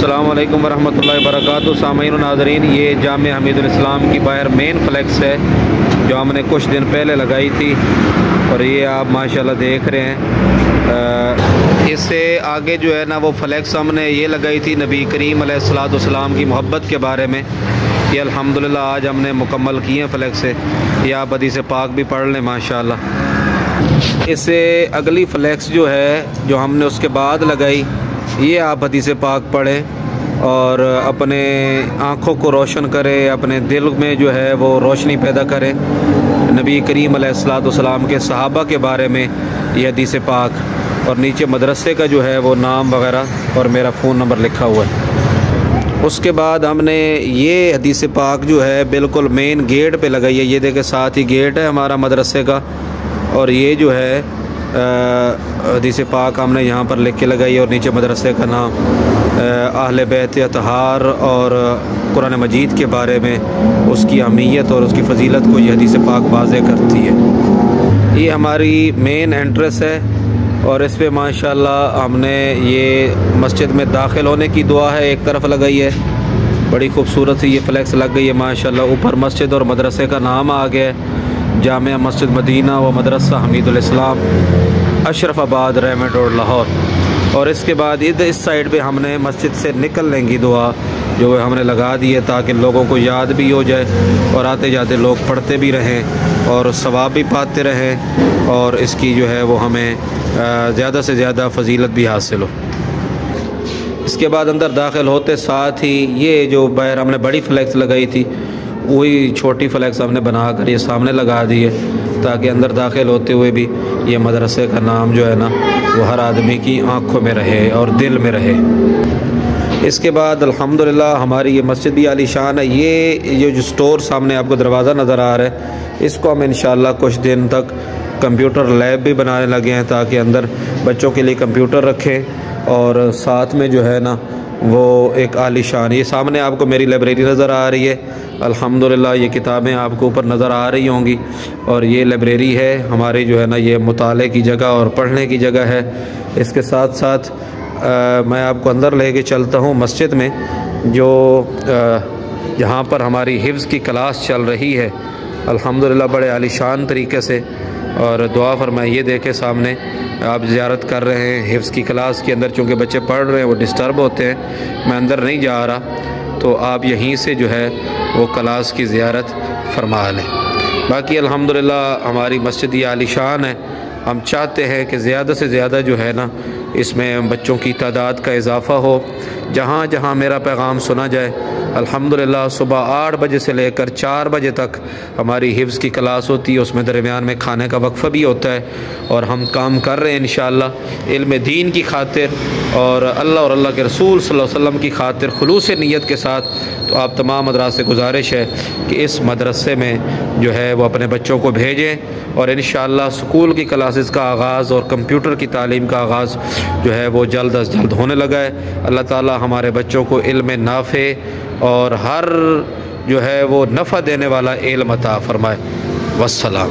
अस्सलाम वालेकुम वरहमतुल्लाहि वबरकातुहू। सामईन नाज़रीन, ये जामिया हमीदुल इस्लाम की बाहर मेन फ्लैक्स है जो हमने कुछ दिन पहले लगाई थी और ये आप माशाल्लाह देख रहे हैं। इससे आगे जो है ना वो फ्लैक्स हमने ये लगाई थी नबी करीम अलैहिस्सलाम की मोहब्बत के बारे में। ये अल्हम्दुलिल्लाह आज हमने मुकम्मल किए हैं फ्लैक्स से। ये आप हदीस पाक भी पढ़ लें माशाल्लाह। इससे अगली फ्लैक्स जो है जो हमने उसके बाद लगाई, ये आप हदीस पाक पढ़ें और अपने आँखों को रोशन करें, अपने दिल में जो है वो रोशनी पैदा करें। नबी करीम अलैहिस्सलाम के सहाबा के बारे में ये हदीस पाक और नीचे मदरसे का जो है वो नाम वगैरह और मेरा फ़ोन नंबर लिखा हुआ है। उसके बाद हमने ये हदीस पाक जो है बिल्कुल मेन गेट पे लगाई है। ये देखे साथ ही गेट है हमारा मदरसे का और ये जो है हदीस पाक हमने यहाँ पर लिख के लगाई और नीचे मदरसे का नाम अहले बैत अतहार और कुरान मजीद के बारे में उसकी अहमियत और उसकी फ़जीलत को ये हदीस पाक वाज़े करती है। ये हमारी मेन एंट्रेंस है और इस पर माशाल्लाह हमने ये मस्जिद में दाखिल होने की दुआ है एक तरफ लगाई है। बड़ी खूबसूरत सी ये फ्लैक्स लग गई है माशाल्लाह। ऊपर मस्जिद और मदरसे का नाम आ गया है, जामिया मस्जिद मदीना व मदरसा हमीदुल इस्लाम अशरफाबाद रेमंड रोड लाहौर। और इसके बाद इस साइड पे हमने मस्जिद से निकलने की दुआ जो हमने लगा दी है ताकि लोगों को याद भी हो जाए और आते जाते लोग पढ़ते भी रहें और सवाब भी पाते रहें और इसकी जो है वो हमें ज़्यादा से ज़्यादा फ़जीलत भी हासिल हो। इसके बाद अंदर दाखिल होते साथ ही ये जो बाहर हमने बड़ी फ्लैक्स लगाई थी वही छोटी फ्लैक्स हमने बनाकर ये सामने लगा दी है ताकि अंदर दाखिल होते हुए भी ये मदरसे का नाम जो है ना वो हर आदमी की आँखों में रहे और दिल में रहे। इसके बाद अल्हम्दुलिल्लाह हमारी ये मस्जिद भी आलीशान है। ये जो स्टोर सामने आपको दरवाज़ा नज़र आ रहा है इसको हम इंशाअल्लाह कुछ दिन तक कंप्यूटर लैब भी बनाने लगे हैं ताकि अंदर बच्चों के लिए कंप्यूटर रखें और साथ में जो है ना वो एक आलीशान, ये सामने आपको मेरी लाइब्रेरी नज़र आ रही है। अल्हम्दुलिल्लाह ये किताबें आपको ऊपर नज़र आ रही होंगी और ये लाइब्रेरी है हमारी जो है ना ये मुताले की जगह और पढ़ने की जगह है। इसके साथ साथ मैं आपको अंदर लेके चलता हूँ मस्जिद में जो जहाँ पर हमारी हिफ्ज़ की क्लास चल रही है अल्हम्दुलिल्लाह बड़े आलीशान तरीके से। और दुआ फरमाए ये देखे सामने आप ज़ियारत कर रहे हैं हिफ्ज़ की क्लास के अंदर, चूँकि बच्चे पढ़ रहे हैं वो डिस्टर्ब होते हैं, मैं अंदर नहीं जा रहा, तो आप यहीं से जो है वो क्लास की ज़ियारत फरमा लें। बाकी अल्हम्दुलिल्लाह हमारी मस्जिद ये आलीशान है। हम चाहते हैं कि ज़्यादा से ज़्यादा जो है ना इसमें बच्चों की तादाद का इजाफ़ा हो। जहाँ जहाँ मेरा पैगाम सुना जाए अल्हम्दुलिल्लाह सुबह 8 बजे से लेकर 4 बजे तक हमारी हिफ्ज़ की क्लास होती है। उसमें दरमियान में खाने का वक्फ़ा भी होता है और हम काम कर रहे हैं इंशाअल्लाह इल्म दीन की खातिर और अल्लाह के रसूल सल्लल्लाहु अलैहि वसल्लम की खातिर खुलूस नीयत के साथ। तो आप तमाम हज़रात से गुजारिश है कि इस मदरसे में जो है वो अपने बच्चों को भेजें और इंशाअल्लाह स्कूल की क्लासेस का आगाज़ और कंप्यूटर की तालीम का आगाज़ जो है वो जल्द अज जल्द होने लगा है। अल्लाह ताला हमारे बच्चों को इल्म नाफ़े और हर जो है वो नफ़ा देने वाला इल्म अता फ़रमाए। वस्सलाम।